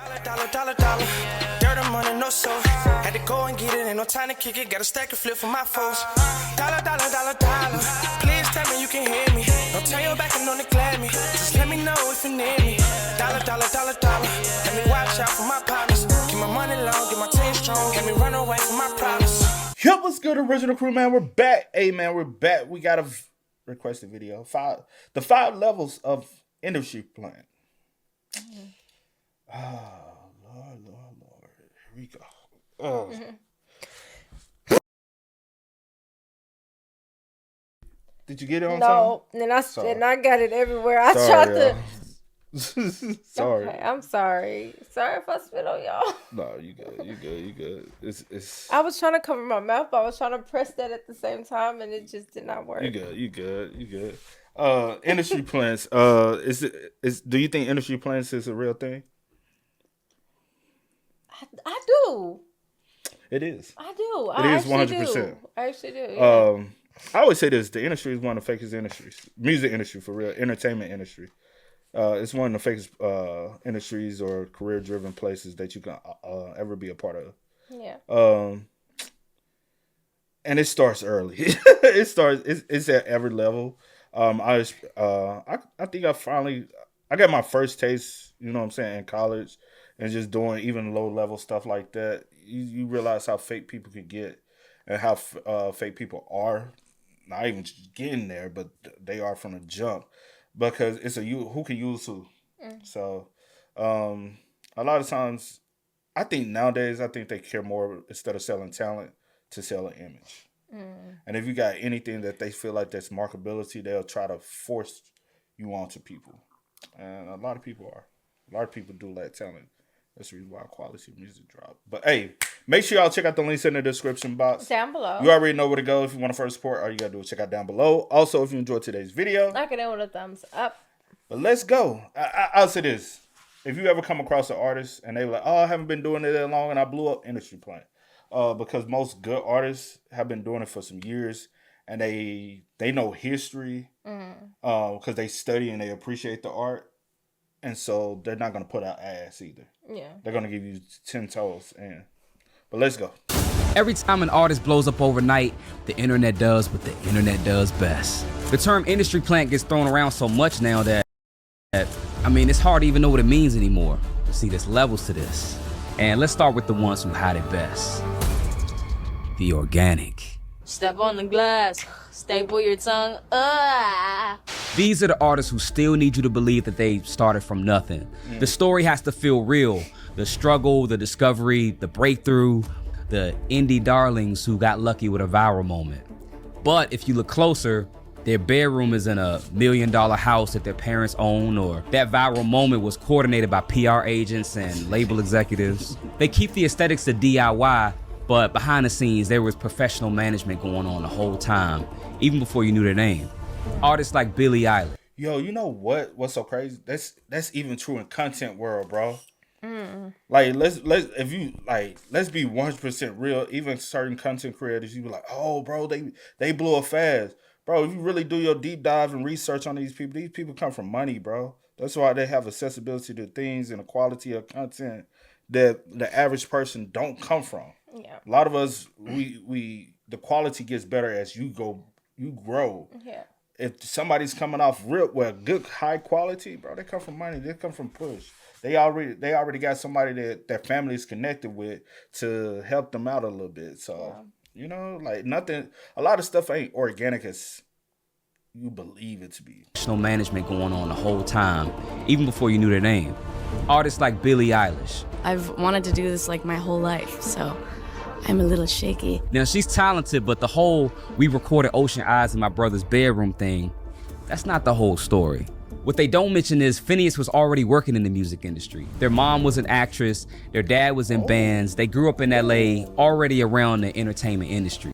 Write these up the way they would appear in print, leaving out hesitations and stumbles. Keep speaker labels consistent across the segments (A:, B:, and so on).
A: Dollar. Dirt and money, no soul. Had to go and get it, ain't no time to kick it. Got a stack and flip for my foes. Dollar. Please tell me you can hear me. Don't turn your back and don't neglect me. Just let me know if you need me. Dollar. Let me watch out for my partners. Keep my money long, get my team strong. Let me run away from my problems.
B: Yo, what's good, original crew, man? We're back. Hey, man, we're back. We got a requested video. The 5 levels of industry plan. Oh, Lord. Here we go. Oh. Did you get it on time?
C: No, and I got it everywhere. I tried to.
B: Sorry.
C: Okay, I'm sorry. Sorry if I spit on y'all.
B: No, you good. It's.
C: I was trying to cover my mouth, but I was trying to press that at the same time, and it just did not work.
B: You good. Industry plans. Do you think industry plans is a real thing?
C: I do.
B: It is.
C: I do.
B: It is 100%.
C: I actually do. Yeah.
B: I always say this: the industry is one of the fakest industries. Music industry, for real. Entertainment industry. It's one of the fakest industries or career-driven places that you can ever be a part of.
C: Yeah.
B: And it starts early. It's at every level. I think I got my first taste, you know what I'm saying, in college, and just doing even low-level stuff like that. You realize how fake people can get and how fake people are. Not even just getting there, but they are from the jump. Because it's who can use who. So, a lot of times, I think nowadays, they care more, instead of selling talent, to sell an image. And if you got anything that they feel like that's marketability, they'll try to force you onto people. And a lot of people are. A lot of people do lack talent. That's the reason why quality music drop. But hey, make sure y'all check out the links in the description box.
C: Down below.
B: You already know where to go if you want to first support. All you gotta do is check out down below. Also, if you enjoyed today's video,
C: knock it in with a thumbs up.
B: But let's go. I'll say this. If you ever come across an artist and they were like, oh, I haven't been doing it that long and I blew up, industry plan. Because most good artists have been doing it for some years and they know history because they study and they appreciate the art. And so they're not going to put out ass either.
C: Yeah.
B: They're going to give you 10 toes. But let's go.
D: Every time an artist blows up overnight, the internet does what the internet does best. The term industry plant gets thrown around so much now that it's hard to even know what it means anymore. But see, there's levels to this. And let's start with the ones who hide it best. The organic.
E: Step on the glass, staple your tongue,
D: These are the artists who still need you to believe that they started from nothing. The story has to feel real. The struggle, the discovery, the breakthrough, the indie darlings who got lucky with a viral moment. But if you look closer, their bedroom is in a $1 million house that their parents own, or that viral moment was coordinated by PR agents and label executives. They keep the aesthetics to DIY, but behind the scenes, there was professional management going on the whole time, even before you knew their name. Artists like Billie Eilish.
B: Yo, you know what's so crazy? That's even true in content world, bro. Like let's be 100% real. Even certain content creators, you be like, oh, bro, they blew up fast. Bro, if you really do your deep dive and research on these people come from money, bro. That's why they have accessibility to things and a quality of content that the average person don't come from.
C: Yeah.
B: A lot of us, the quality gets better as you grow. Yeah. If somebody's coming off good high quality, bro, they come from money. They come from push. They already got somebody that their family is connected with to help them out a little bit. So, nothing, a lot of stuff ain't organic as you believe it to be.
D: Professional management going on the whole time, even before you knew their name. Artists like Billie Eilish.
E: I've wanted to do this like my whole life, so I'm a little shaky.
D: Now, she's talented, but the whole we recorded Ocean Eyes in my brother's bedroom thing, that's not the whole story. What they don't mention is Phineas was already working in the music industry. Their mom was an actress, their dad was in bands, they grew up in LA, already around the entertainment industry.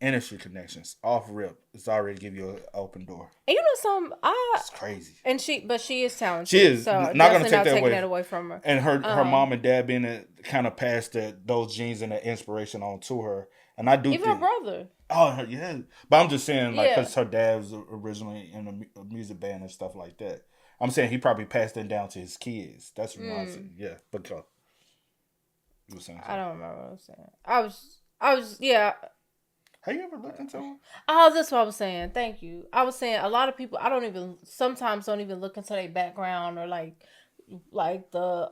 B: Industry connections, off rip, it's already give you an open door.
C: And you know something?
B: It's crazy.
C: And she is talented.
B: She is.
C: So
B: not going to take
C: that away from her.
B: And her mom and dad being kind of passed those genes and the inspiration on to her. And I do
C: even her brother.
B: Oh, yeah. But I'm just saying, because her dad was originally in a music band and stuff like that. I'm saying he probably passed it down to his kids. That's what I'm saying. Yeah, but go. You were saying
C: I
B: something.
C: don't remember what I was saying. I was, yeah.
B: Have you ever looked into him?
C: Oh, that's what I was saying. Thank you. I was saying a lot of people. Sometimes don't even look into their background or like the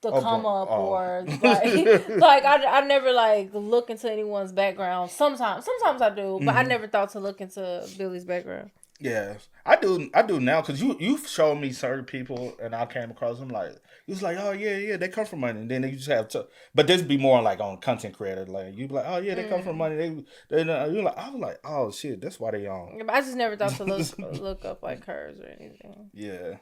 C: come up or like I never like look into anyone's background. Sometimes I do, but I never thought to look into Billy's background.
B: Yeah, I do now because you've shown me certain people and I came across them like you was like, oh yeah, they come from money, and then they just have to. But this be more like on content creator, like you be like, oh yeah, they come from money. You're like, I was like, oh shit, that's why they on.
C: But I just never thought to look up like hers or anything.
B: Yeah,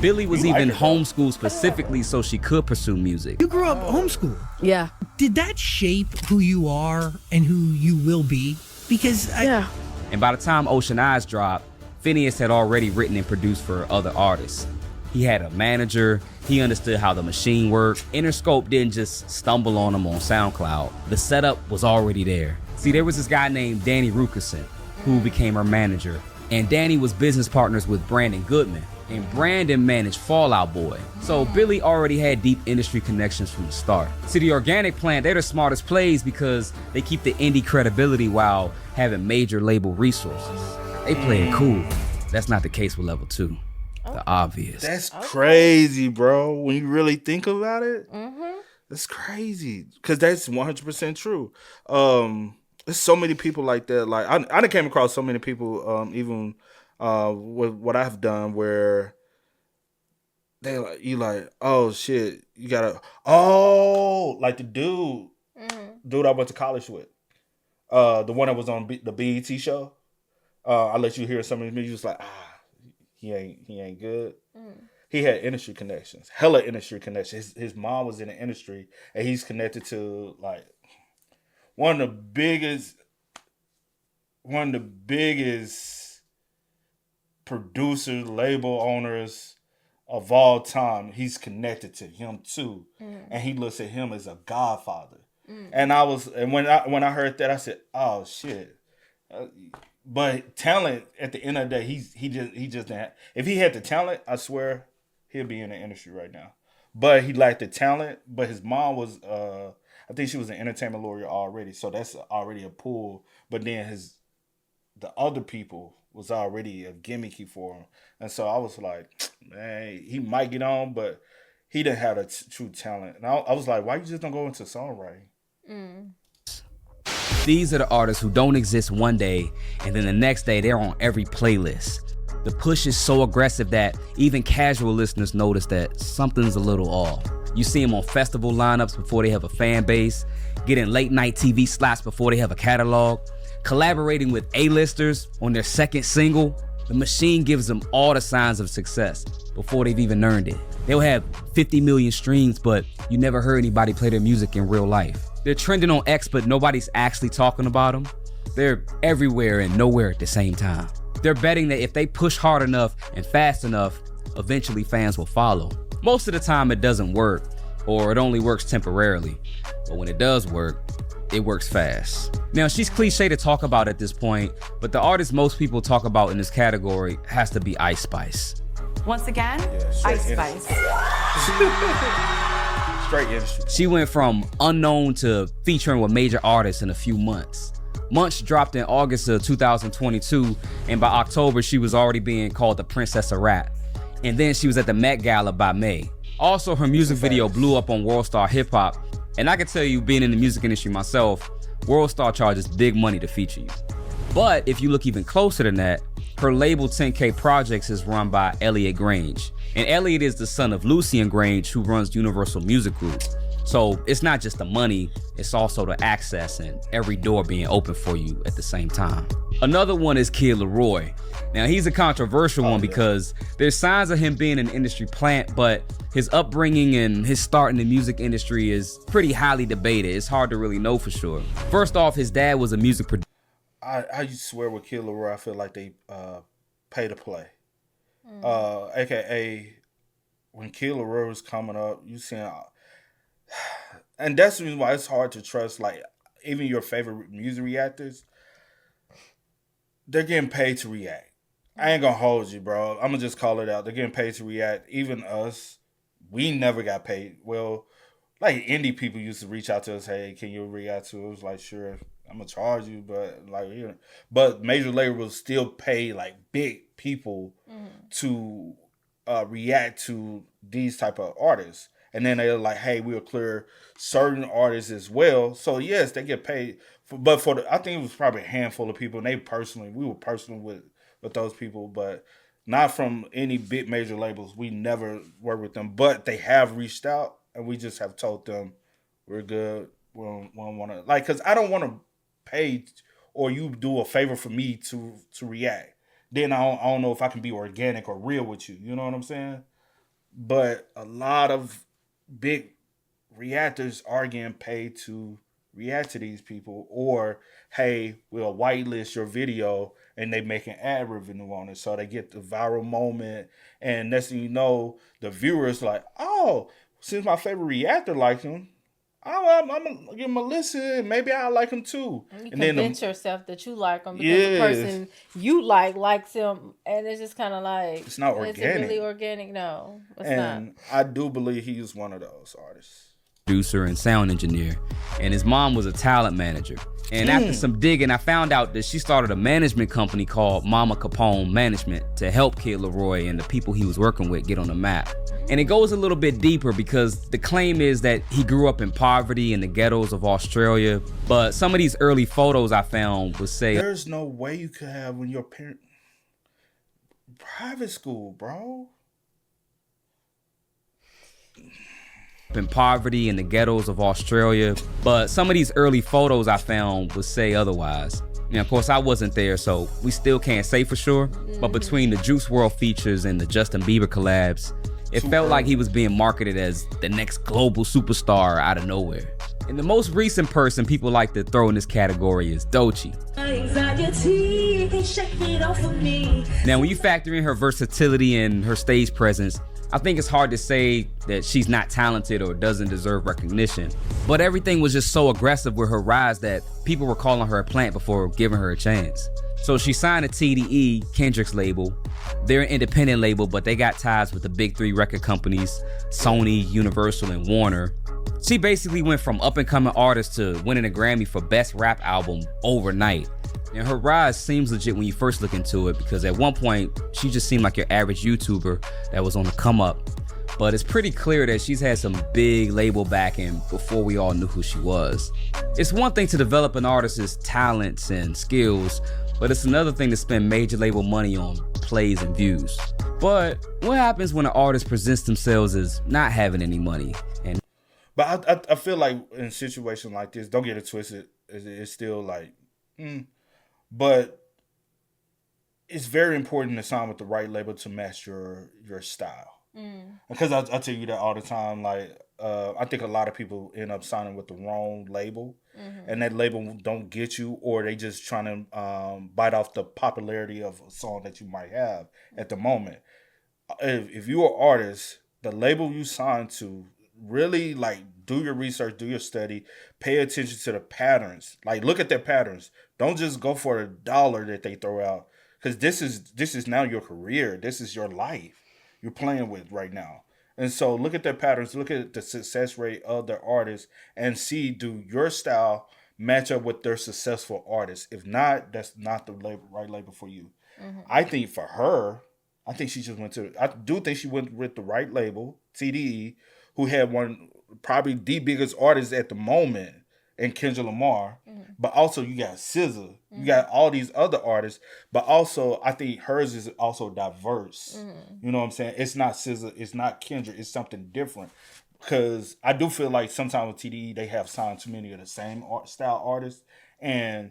D: Billy was even
B: it, though.
D: homeschooled specifically so she could pursue music.
F: You grew up homeschooled.
E: Yeah.
F: Did that shape who you are and who you will be? Because
E: Yeah.
D: And by the time Ocean Eyes dropped, Phineas had already written and produced for other artists. He had a manager, he understood how the machine worked. Interscope didn't just stumble on him on SoundCloud. The setup was already there. See, there was this guy named Danny Rukerson who became her manager. And Danny was business partners with Brandon Goodman. And Brandon managed Fall Out Boy. So Billy already had deep industry connections from the start. See, the Organic Plant, they're the smartest plays because they keep the indie credibility while having major label resources. They play it cool. That's not the case with Level 2. The obvious.
B: that's crazy, bro. When you really think about it, that's crazy because that's 100% true. There's so many people like that. Like I done came across so many people, even with what I've done, where they like you like, oh shit, you gotta like the dude I went to college with, the one that was on the BET show. I let you hear some of his music. Just like he ain't good. He had industry connections, hella industry connections. His mom was in the industry, and he's connected to like one of the biggest producers, label owners of all time. He's connected to him too, and he looks at him as a godfather. And when I heard that, I said, "Oh shit!" But talent, at the end of the day, he just didn't. If he had the talent, I swear he'll be in the industry right now. But he lacked the talent. But his mom was, I think she was an entertainment lawyer already, so that's already a pull. But then the other people was already a gimmicky for him, and so I was like, man, he might get on, but he didn't have the true talent. And I was like, why you just don't go into songwriting?
D: These are the artists who don't exist one day, and then the next day they're on every playlist. The push is so aggressive that even casual listeners notice that something's a little off. You see them on festival lineups before they have a fan base, getting late night TV slots before they have a catalog, collaborating with A-listers on their second single. The machine gives them all the signs of success before they've even earned it. They'll have 50 million streams, but you never heard anybody play their music in real life. They're trending on X, but nobody's actually talking about them. They're everywhere and nowhere at the same time. They're betting that if they push hard enough and fast enough, eventually fans will follow. Most of the time it doesn't work, or it only works temporarily. But when it does work, it works fast. Now, she's cliche to talk about at this point, but the artist most people talk about in this category has to be Ice Spice.
G: Once again, Ice Spice.
B: Straight industry.
D: She went from unknown to featuring with major artists in a few months. Munch dropped in August of 2022, and by October, she was already being called the Princess of Rap. And then she was at the Met Gala by May. Also, her music video blew up on World Star Hip Hop. And I can tell you, being in the music industry myself, World Star charges big money to feature you. But if you look even closer than that, her label 10K Projects is run by Elliot Grange. And Elliot is the son of Lucien Grange, who runs Universal Music Group. So it's not just the money, it's also the access and every door being open for you at the same time. Another one is Kid Laroi. Now, he's a controversial one because there's signs of him being an industry plant, but his upbringing and his start in the music industry is pretty highly debated. It's hard to really know for sure. First off, his dad was a music producer.
B: I swear with Kid Laroi, I feel like they pay to play. AKA when Kid Laroi was coming up, you seen, and that's the reason why it's hard to trust. Like even your favorite music reactors, they're getting paid to react. I ain't gonna hold you, bro. I'm gonna just call it out. They're getting paid to react. Even us, we never got paid. Well, like indie people used to reach out to us, hey, can you react to it? It was like, sure, I'm gonna charge you, but like, you know, but major labels still pay like big people to react to these type of artists, and then they're like, hey, we'll clear certain artists as well. So yes, they get paid, but I think it was probably a handful of people, and we were personally with those people, but not from any big major labels. We never worked with them, but they have reached out. And we just have told them we're good. We don't want to, like, because I don't want to pay or you do a favor for me to react. Then I don't know if I can be organic or real with you. You know what I'm saying? But a lot of big reactors are getting paid to react to these people. Or, hey, we'll whitelist your video and they make an ad revenue on it. So they get the viral moment. And next thing you know, the viewers like, oh, since my favorite reactor likes him, I'm gonna give him a listen, and maybe I like him too.
C: You
B: and
C: convince yourself that you like him because the person you likes him, and it's just kind of like
B: it's not organic.
C: Is it really organic? No, it's not.
B: I do believe he's one of those artists.
D: Producer and sound engineer, and his mom was a talent manager. And after some digging, I found out that she started a management company called Mama Capone Management to help Kid Laroi and the people he was working with get on the map. And it goes a little bit deeper because the claim is that he grew up in poverty in the ghettos of Australia. But some of these early photos I found would say
B: there's no way you could have when your parent private school, bro.
D: In poverty in the ghettos of Australia, but some of these early photos I found would say otherwise. Now, of course, I wasn't there, so we still can't say for sure, but between the Juice WRLD features and the Justin Bieber collabs, it felt like he was being marketed as the next global superstar out of nowhere. And the most recent person people like to throw in this category is Doechii. Now, when you factor in her versatility and her stage presence, I think it's hard to say that she's not talented or doesn't deserve recognition. But everything was just so aggressive with her rise that people were calling her a plant before giving her a chance. So she signed to TDE, Kendrick's label. They're an independent label, but they got ties with the big three record companies, Sony, Universal, and Warner. She basically went from up-and-coming artist to winning a Grammy for Best Rap Album overnight. And her rise seems legit when you first look into it, because at one point, she just seemed like your average YouTuber that was on the come up. But it's pretty clear that she's had some big label backing before we all knew who she was. It's one thing to develop an artist's talents and skills, but it's another thing to spend major label money on plays and views. But what happens when an artist presents themselves as not having any money?
B: But I feel like in situations like this, don't get it twisted, it's still like, but it's very important to sign with the right label to match your style. Because I tell you that all the time. Like, I think a lot of people end up signing with the wrong label, and that label don't get you, or they just trying to bite off the popularity of a song that you might have at the moment. If you're an artist, the label you sign to, really like do your research, do your study, pay attention to the patterns. Like, look at their patterns. Don't just go for a dollar that they throw out, because this is now your career. This is your life you're playing with right now. And so look at their patterns, look at the success rate of their artists, and see, do your style match up with their successful artists? If not, that's not the right label for you. I think for her, I think she just I do think she went with the right label, TDE, who had probably the biggest artist at the moment in Kendrick Lamar. But also you got SZA, you got all these other artists, but also I think hers is also diverse. You know what I'm saying? It's not SZA, it's not Kendrick, it's something different. Because I do feel like sometimes with TDE, they have signed too many of the same style artists, and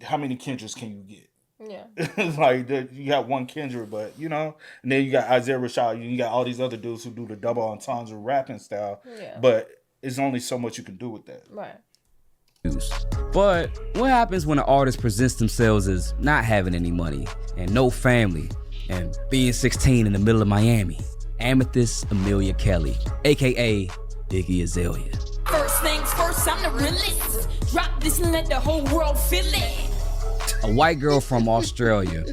B: how many Kendricks can you get? Yeah. It's like you got one Kendrick, but you know, and then you got Isaiah Rashad, you got all these other dudes who do the double entendre rapping style. Yeah. But it's only so much you can do with that.
C: Right.
D: But what happens when an artist presents themselves as not having any money and no family and being 16 in the middle of Miami? Amethyst Amelia Kelly, aka Iggy Azalea.
H: First things first, I'm the realest. Drop this and let the whole world feel it.
D: a white girl from Australia.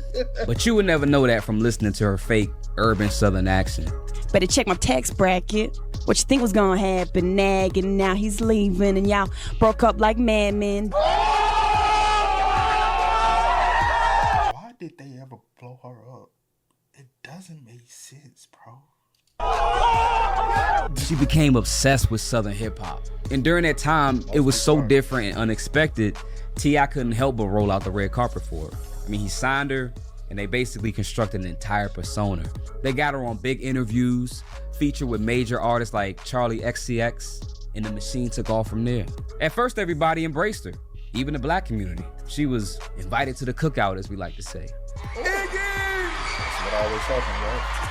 D: But you would never know that from listening to her fake urban Southern accent.
E: Better check my tax bracket. What you think was gonna happen? Nagging, now he's leaving, and y'all broke up like madmen.
B: Why did they ever blow her up? It doesn't make sense, bro.
D: She became obsessed with Southern hip hop. And during that time, it was so different and unexpected, T.I. couldn't help but roll out the red carpet for her. I mean, he signed her, and they basically constructed an entire persona. They got her on big interviews, featured with major artists like Charlie XCX, and the machine took off from there. At first, everybody embraced her, even the black community. She was invited to the cookout, as we like to say.
B: That's what always happens, right?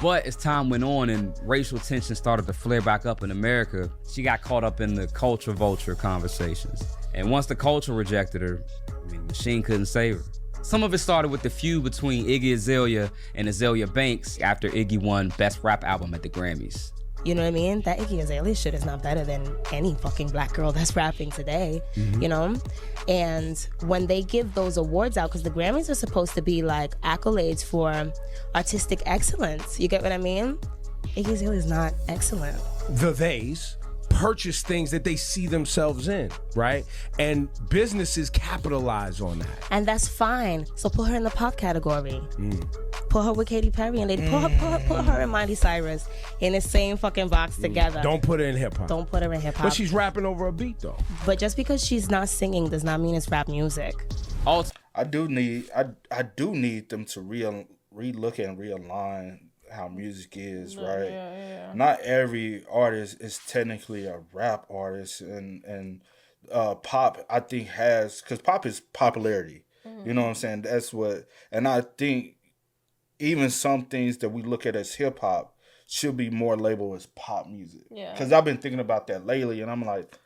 D: But as time went on and racial tension started to flare back up in America, she got caught up in the culture vulture conversations. And once the culture rejected her, I mean, Machine couldn't save her. Some of it started with the feud between Iggy Azalea and Azalea Banks after Iggy won Best Rap Album at the Grammys.
H: You know what I mean? That Iggy Azalea shit is not better than any fucking black girl that's rapping today, you know? And when they give those awards out, because the Grammys are supposed to be like accolades for artistic excellence, you get what I mean? Iggy Azalea is not excellent.
I: The theys purchase things that they see themselves in, right? And businesses capitalize on that.
H: And that's fine. So put her in the pop category. Put her with Katy Perry and put her and Miley Cyrus in the same fucking box together.
I: Don't put her in hip hop.
H: Don't put her in hip hop.
I: But she's rapping over a beat though.
H: But just because she's not singing does not mean it's rap music.
B: I do need them to relook and realign how music is, right?
C: Yeah.
B: Not every artist is technically a rap artist, and pop, I think, has, because pop is popularity. You know what I'm saying? That's what, and I think even some things that we look at as hip hop should be more labeled as pop music.
C: Yeah.
B: Because I've been thinking about that lately, and I'm like,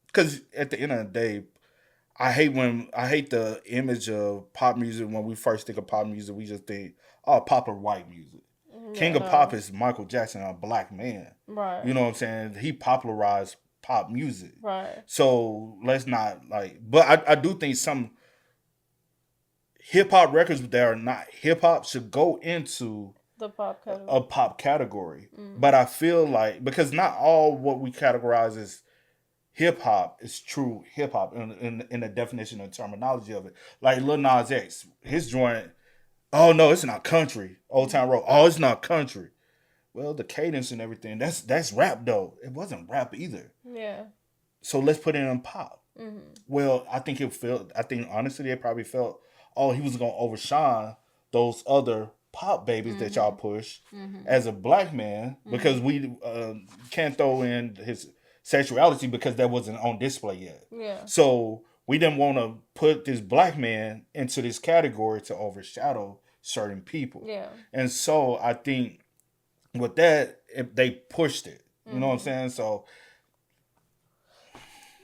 B: because at the end of the day, I hate the image of pop music. When we first think of pop music, we just think, oh, pop or white music. King of pop is Michael Jackson, a black man.
C: Right.
B: You know what I'm saying? He popularized pop music.
C: Right.
B: So let's not but I do think some hip hop records that are not hip hop should go into
C: the pop category.
B: A pop category. But I feel like, because not all what we categorize as hip hop is true hip hop in the definition and terminology of it. Like Lil Nas X, his joint, oh no, it's not country. Old Town Road, oh, it's not country. Well, the cadence and everything, that's rap though. It wasn't rap either.
C: Yeah.
B: So let's put it in pop. Well, I think honestly they probably felt, oh, he was gonna overshine those other pop babies that y'all push as a black man, because we can't throw in his sexuality because that wasn't on display yet.
C: Yeah.
B: So we didn't want to put this black man into this category to overshadow certain people.
C: Yeah.
B: And so I think with that, they pushed it. You know what I'm saying? So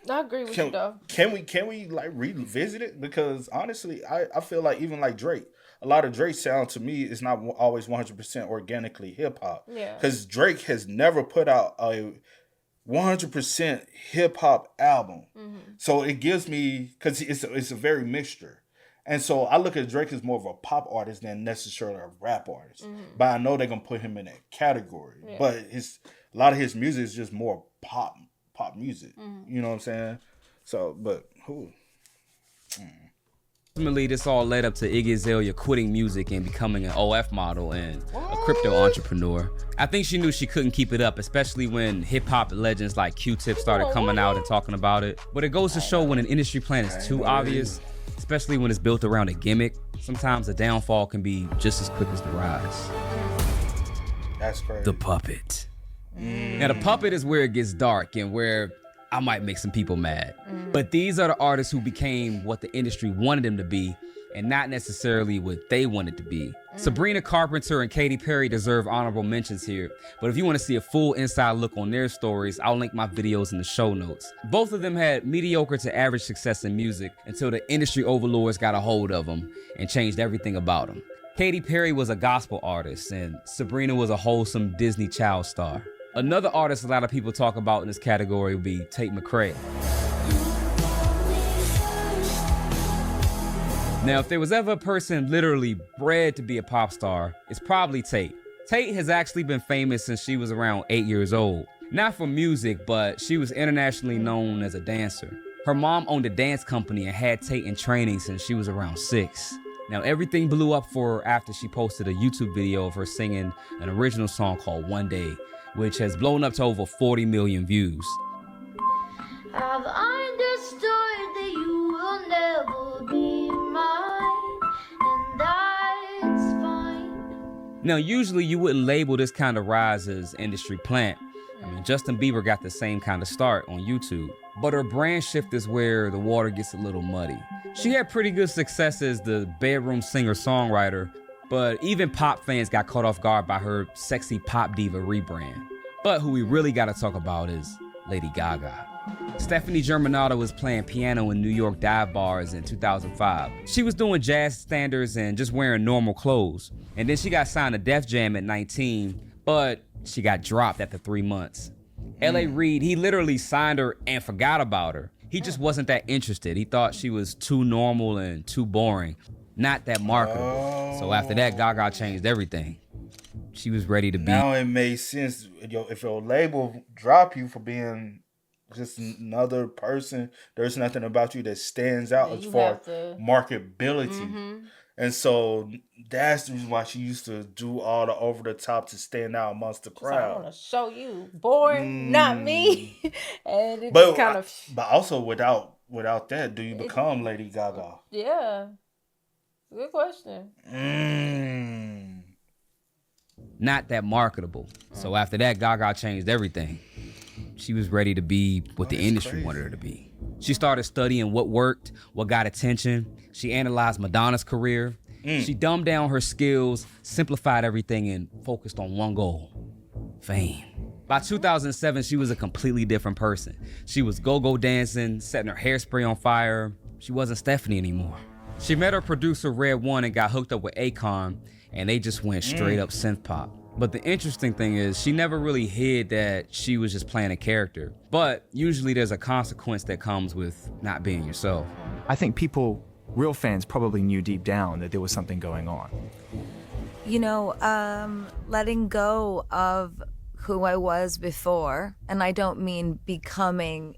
C: I agree with you though.
B: Can we like revisit it? Because honestly, I feel like even like Drake, a lot of Drake's sound to me is not always 100% organically hip hop.
C: Yeah.
B: Because Drake has never put out a 100% hip hop album. So it gives me, because it's a very mixture. And so I look at Drake as more of a pop artist than necessarily a rap artist. But I know they're going to put him in that category. Yeah. But a lot of his music is just more pop music. You know what I'm saying? So, but who?
D: Ultimately, this all led up to Iggy Azalea quitting music and becoming an OF model and a crypto entrepreneur. I think she knew she couldn't keep it up, especially when hip-hop legends like Q-Tip started coming out and talking about it. But it goes to show when an industry plan is too obvious, especially when it's built around a gimmick, sometimes the downfall can be just as quick as the rise.
B: That's crazy.
D: The puppet. Now, the puppet is where it gets dark and where I might make some people mad. But these are the artists who became what the industry wanted them to be and not necessarily what they wanted to be. Sabrina Carpenter and Katy Perry deserve honorable mentions here, but if you want to see a full inside look on their stories, I'll link my videos in the show notes. Both of them had mediocre to average success in music until the industry overlords got a hold of them and changed everything about them. Katy Perry was a gospel artist and Sabrina was a wholesome Disney child star. Another artist a lot of people talk about in this category would be Tate McRae. Now, if there was ever a person literally bred to be a pop star, it's probably Tate. Tate has actually been famous since she was around 8 years old. Not for music, but she was internationally known as a dancer. Her mom owned a dance company and had Tate in training since she was around 6. Now, everything blew up for her after she posted a YouTube video of her singing an original song called One Day, which has blown up to over 40 million views.
J: I've understood that you will never be mine, and that's fine.
D: Now, usually you wouldn't label this kind of rise as industry plant. I mean, Justin Bieber got the same kind of start on YouTube. But her brand shift is where the water gets a little muddy. She had pretty good success as the bedroom singer-songwriter, but even pop fans got caught off guard by her sexy pop diva rebrand. But who we really gotta talk about is Lady Gaga. Stephanie Germanotta was playing piano in New York dive bars in 2005. She was doing jazz standards and just wearing normal clothes. And then she got signed to Def Jam at 19, but she got dropped after 3 months. L.A. Reid, he literally signed her and forgot about her. He just wasn't that interested. He thought she was too normal and too boring, not that marketable. So after that, Gaga changed everything. She was ready to be.
B: Now it makes sense. If your label drop you for being just another person, there's nothing about you that stands out as far as marketability. And so that's the reason why she used to do all the over the top to stand out amongst the crowd.
C: I want to show you, boring, not me. And it just kind of.
B: But also without that, do you become Lady Gaga?
C: Yeah, good question.
D: Not that marketable. So after that, Gaga changed everything. She was ready to be what the industry wanted her to be. She started studying what worked, what got attention. She analyzed Madonna's career. She dumbed down her skills, simplified everything, and focused on one goal: fame. By 2007, she was a completely different person. She was go-go dancing, setting her hairspray on fire. She wasn't Stephanie anymore. She met her producer, Red One, and got hooked up with Akon, and they just went straight up synth pop. But the interesting thing is, she never really hid that she was just playing a character. But usually there's a consequence that comes with not being yourself.
K: I think real fans probably knew deep down that there was something going on.
L: You know, letting go of who I was before, and I don't mean becoming,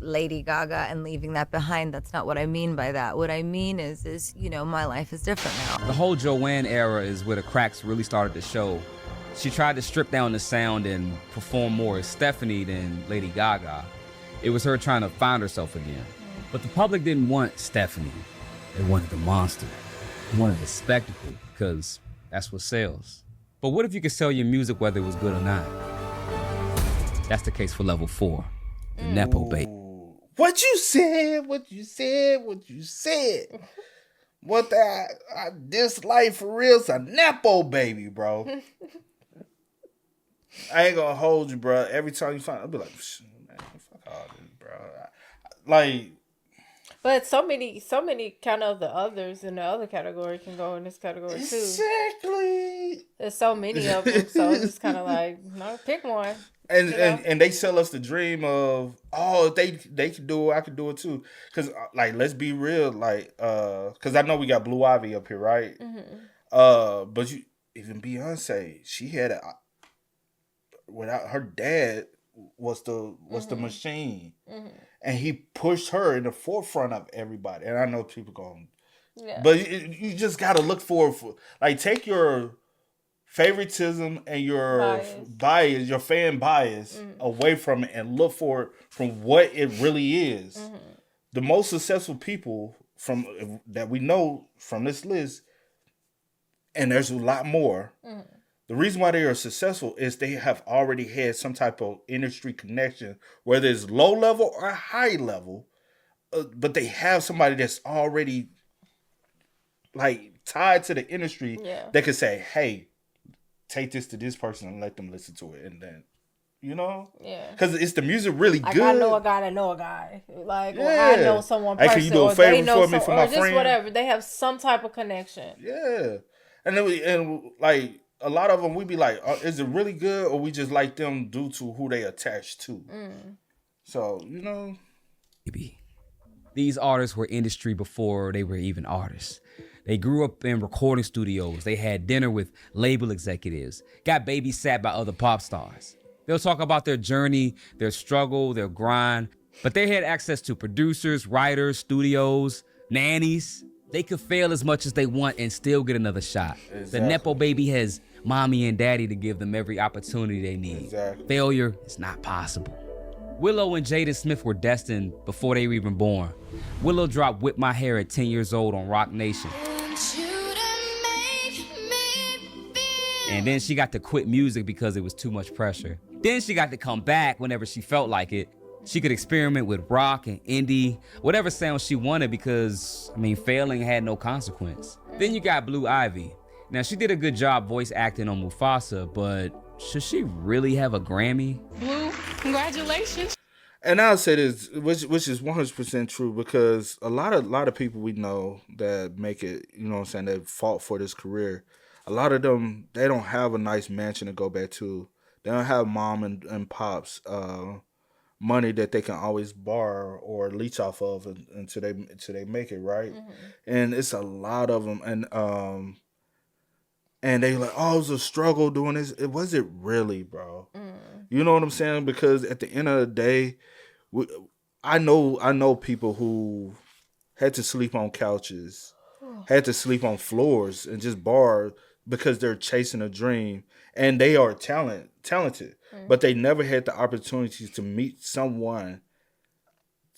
L: Lady Gaga and leaving that behind. That's not what I mean by that. What I mean is, my life is different now.
D: The whole Joanne era is where the cracks really started to show. She tried to strip down the sound and perform more as Stephanie than Lady Gaga. It was her trying to find herself again. But the public didn't want Stephanie. They wanted the monster. They wanted the spectacle, because that's what sells. But what if you could sell your music whether it was good or not? That's the case for level 4, the Nepo baby.
B: What you said. What this life for real is a Nepo baby, bro. I ain't gonna hold you, bro. Every time you find, I'll be like, man, fuck all this, bro. Like,
C: but so many kind of the others in the other category can go in this category too.
B: Exactly.
C: There's so many of them, so it's just kind of like, no, pick one.
B: And they sell us the dream of, if they can do it, I can do it too. Cause like, let's be real, like, cause I know we got Blue Ivy up here, right? But even Beyonce, she had without her dad was the machine, and he pushed her in the forefront of everybody. And I know people going, but you just gotta look for like, take your favoritism and your bias, your fan bias away from it, and look for it from what it really is. The most successful people that we know from this list, and there's a lot more. The reason why they are successful is they have already had some type of industry connection, whether it's low level or high level, but they have somebody that's already like tied to the industry that can say, hey, take this to this person and let them listen to it. And then, because it's the music really good.
C: I know a guy that know a guy. Like, or I know someone personally.
B: Hey, can you do a favor for me for my friend?
C: Or just whatever. They have some type of connection.
B: Yeah. And then like, a lot of them, we be like, is it really good, or we just like them due to who they attached to? So,
D: The These artists were industry before they were even artists. They grew up in recording studios. They had dinner with label executives, got babysat by other pop stars. They'll talk about their journey, their struggle, their grind, but they had access to producers, writers, studios, nannies. They could fail as much as they want and still get another shot. Exactly. The Nepo baby has mommy and daddy to give them every opportunity they need. Exactly. Failure is not possible. Willow and Jaden Smith were destined before they were even born. Willow dropped Whip My Hair at 10 years old on Rock Nation. And then she got to quit music because it was too much pressure. Then she got to come back whenever she felt like it. She could experiment with rock and indie, whatever sound she wanted because, failing had no consequence. Then you got Blue Ivy. Now, she did a good job voice acting on Mufasa, but should she really have a Grammy?
M: Blue, congratulations.
B: And I'll say this, which is 100% true, because a lot of people we know that make it, that fought for this career, a lot of them, they don't have a nice mansion to go back to. They don't have mom and pops money that they can always borrow or leech off of until they make it, right? Mm-hmm. And it's a lot of them, and they like, oh, it was a struggle doing this. It wasn't really, bro. Mm. You know what I'm saying? Because at the end of the day, I know people who had to sleep on couches, had to sleep on floors, and just borrow because they're chasing a dream, and they are talented, but they never had the opportunity to meet someone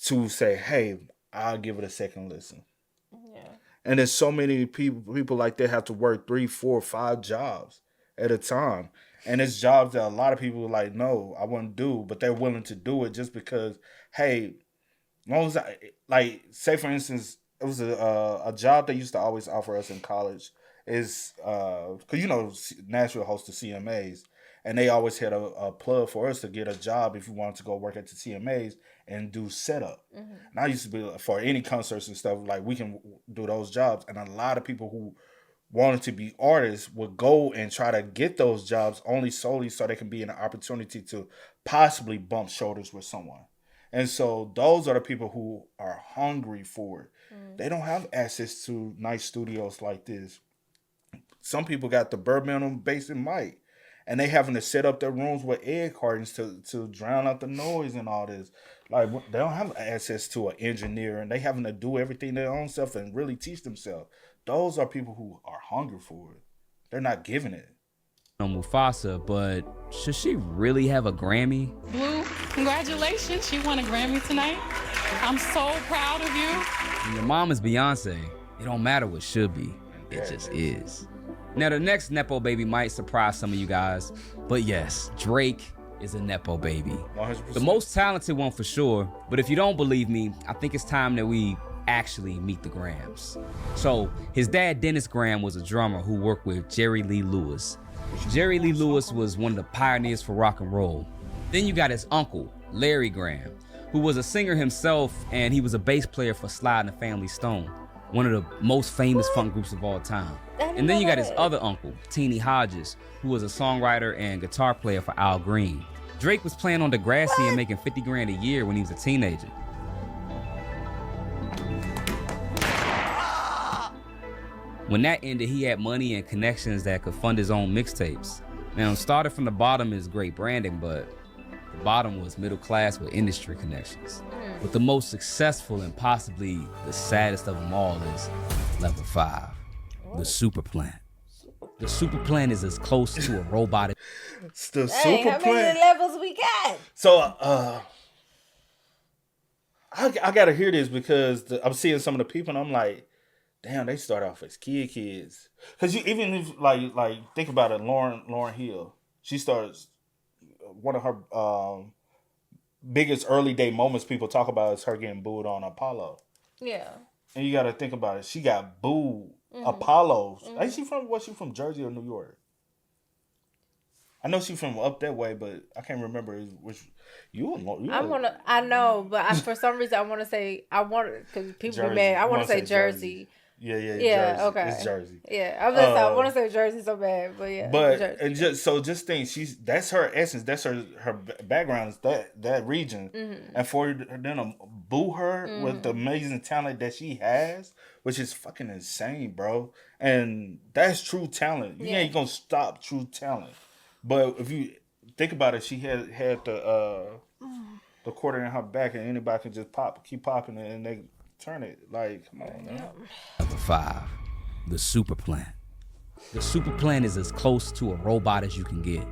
B: to say, hey, I'll give it a second listen. Yeah. And there's so many people like that have to work 3, 4, 5 jobs at a time. And it's jobs that a lot of people are like, no, I wouldn't do, but they're willing to do it just because, hey, as long as say for instance, it was a job they used to always offer us in college is, because, Nashville hosts the CMAs, and they always had a plug for us to get a job if you wanted to go work at the CMAs and do setup. Mm-hmm. And I used to be, for any concerts and stuff, like, we can do those jobs. And a lot of people who wanted to be artists would go and try to get those jobs solely so they can be in an opportunity to possibly bump shoulders with someone. And so those are the people who are hungry for it. Mm. They don't have access to nice studios like this. Some people got the bare minimum basic mic, and they having to set up their rooms with egg cartons to drown out the noise and all this. Like, they don't have access to an engineer, and they having to do everything their own self and really teach themselves. Those are people who are hungry for it. They're not giving it.
D: On Mufasa, but should she really have a Grammy?
M: Blue, congratulations. She won a Grammy tonight. I'm so proud of you.
D: When your mom is Beyonce, it don't matter what should be. It just is. Now, the next Nepo baby might surprise some of you guys, but yes, Drake is a Nepo baby. 100%. The most talented one for sure, but if you don't believe me, I think it's time that we actually meet the Grahams. So, his dad, Dennis Graham, was a drummer who worked with Jerry Lee Lewis. Jerry Lee Lewis was one of the pioneers for rock and roll. Then you got his uncle, Larry Graham, who was a singer himself, and he was a bass player for Sly and the Family Stone, one of the most famous funk groups of all time. And then you got his other uncle, Teenie Hodges, who was a songwriter and guitar player for Al Green. Drake was playing on Degrassi and making $50,000 a year when he was a teenager. When that ended, he had money and connections that could fund his own mixtapes. Now, started from the bottom is great branding, but the bottom was middle class with industry connections. But the most successful and possibly the saddest of them all is level 5, the super plant. The super plant is as close to a robotic.
B: It's the super plant.
C: How many levels we got?
B: So, I gotta hear this because I'm seeing some of the people and I'm like, damn, they start off as kids. Because you even if like think about it, Lauryn Hill, she starts one of her biggest early day moments people talk about is her getting booed on Apollo. Yeah. And you got to think about it. She got booed. Mm-hmm. Apollo. Mm-hmm. Ain't she from Jersey or New York? I know she's from up that way, but I can't remember which. For some reason I want to say, because people be mad. I want to say Jersey. Yeah,
C: Yeah,
B: Jersey.
C: okay.
B: It's Jersey.
C: Yeah, I want to say Jersey so bad, but yeah.
B: But
C: Jersey.
B: and just think, that's her essence. That's her background is that region, and for them to boo her with the amazing talent that she has, which is fucking insane, bro. And that's true talent. You ain't gonna stop true talent. But if you think about it, she had the quarter in her back, and anybody can just keep popping it, and they turn it. Like, come on, man.
D: Number 5, the super plant. The super plant is as close to a robot as you can get.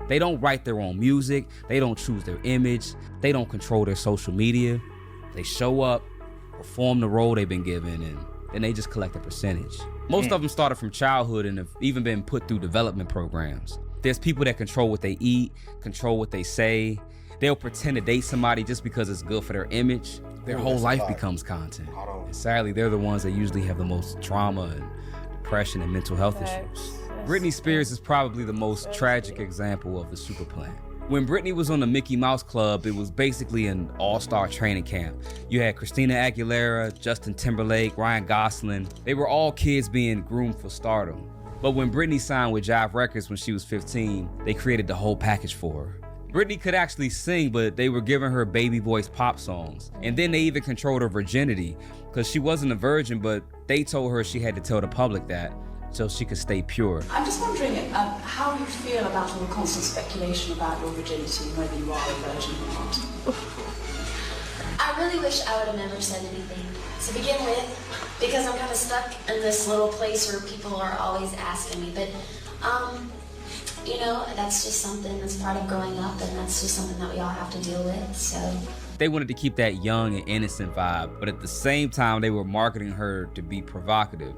D: They don't write their own music. They don't choose their image. They don't control their social media. They show up, perform the role they've been given, and then they just collect a percentage. Most of them started from childhood and have even been put through development programs. There's people that control what they eat, control what they say. They'll pretend to date somebody just because it's good for their image. Their whole life becomes content. And sadly, they're the ones that usually have the most trauma and depression and mental health issues. Britney Spears is probably the most tragic example of the super plant. When Britney was on the Mickey Mouse Club, it was basically an all-star training camp. You had Christina Aguilera, Justin Timberlake, Ryan Gosling. They were all kids being groomed for stardom. But when Britney signed with Jive Records when she was 15, they created the whole package for her. Britney could actually sing, but they were giving her baby voice pop songs. And then they even controlled her virginity, because she wasn't a virgin, but they told her she had to tell the public that so she could stay pure.
N: I'm just wondering how you feel about all the constant speculation about your virginity and whether you are a virgin or not.
J: I really wish I would have never said anything to begin with, because I'm kind of stuck in this little place where people are always asking me. But, you know, that's just something that's part of growing up, and that's just something that we all have to deal with, so.
D: They wanted to keep that young and innocent vibe, but at the same time, they were marketing her to be provocative.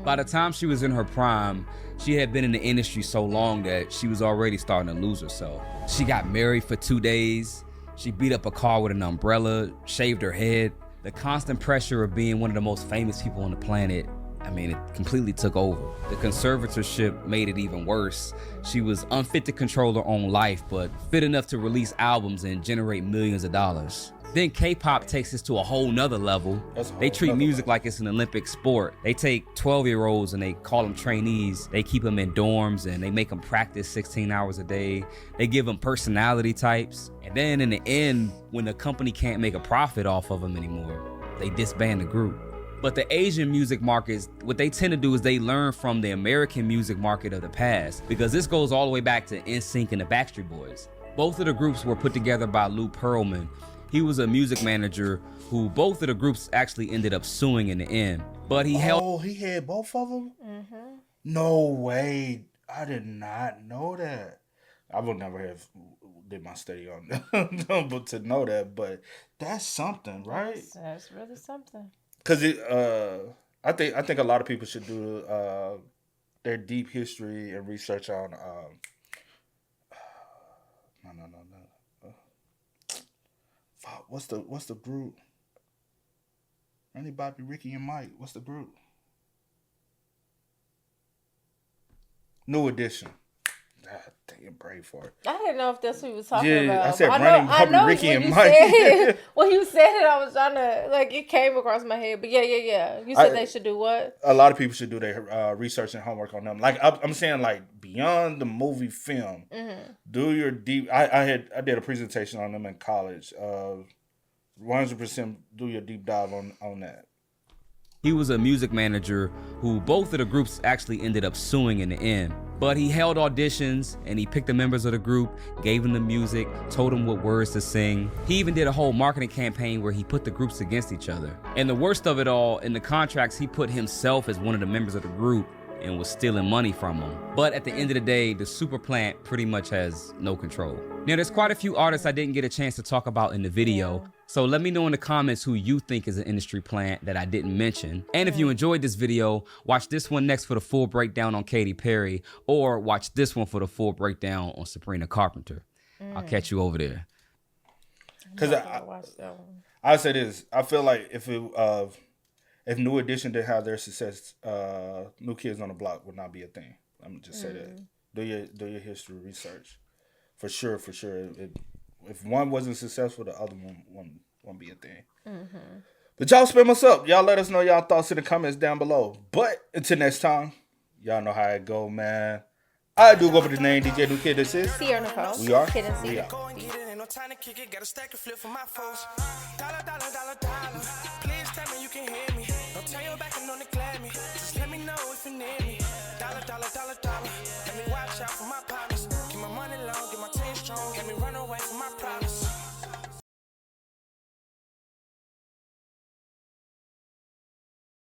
D: By the time she was in her prime, she had been in the industry so long that she was already starting to lose herself. She got married for 2 days. She beat up a car with an umbrella, shaved her head. The constant pressure of being one of the most famous people on the planet, I mean, it completely took over. The conservatorship made it even worse. She was unfit to control her own life, but fit enough to release albums and generate millions of dollars. Then K-pop takes this to a whole nother level. They treat music like it's an Olympic sport. They take 12-year-olds and they call them trainees. They keep them in dorms and they make them practice 16 hours a day. They give them personality types. And then in the end, when the company can't make a profit off of them anymore, they disband the group. But the Asian music markets, what they tend to do is they learn from the American music market of the past, because this goes all the way back to NSYNC and the Backstreet Boys. Both of the groups were put together by Lou Pearlman. He was a music manager who both of the groups actually ended up suing in the end. But he
B: he had both of them? Mm-hmm. No way. I did not know that. I would never have did my study on that, but to know that. But that's something, right?
C: That's really something.
B: Because I think a lot of people should do their deep history and research on. What's the group? Randy, Bobby, Ricky, and Mike. What's the group? New Edition. God damn, pray for it.
C: I didn't know if that's what he was talking about.
B: I said Randy, Bobby, Ricky, and
C: Mike. When you said it, I was trying to, like, it came across my head. But yeah. You said they should do what?
B: A lot of people should do their research and homework on them. Like, I'm saying, like, beyond the movie film, do your deep. I did a presentation on them in college. 100% do your deep dive on that.
D: He was a music manager who both of the groups actually ended up suing in the end. But he held auditions and he picked the members of the group, gave them the music, told them what words to sing. He even did a whole marketing campaign where he put the groups against each other. And the worst of it all, in the contracts, he put himself as one of the members of the group and was stealing money from them. But at the end of the day, the super plant pretty much has no control. Now, there's quite a few artists I didn't get a chance to talk about in the video. So let me know in the comments who you think is an industry plant that I didn't mention. And if you enjoyed this video, watch this one next for the full breakdown on Katy Perry, or watch this one for the full breakdown on Sabrina Carpenter. I'll catch you over there.
B: Because I say this, I feel like if New Edition didn't have their success, New Kids on the Block would not be a thing. Let me just say that. Do your history research. For sure. If one wasn't successful, the other one won't be a thing. But y'all spam us up. Y'all let us know y'all thoughts in the comments down below. But until next time, y'all know how it go, man. I do go by the name DJ New Kid. This is
C: Sierra Nicole.
B: We are.
C: Kid and
B: We
C: C.
B: are.
A: No time to kick it, got a stack of flip for my foes. Dollar, dollar, dollar, dollar. Please tell me you can hear me. Don't turn your back and don't neglect me. Just let me know if you need me. Dollar, dollar, dollar, dollar. Let me watch out for my partners. Keep my money low, get my team strong. Let me run away from my problems.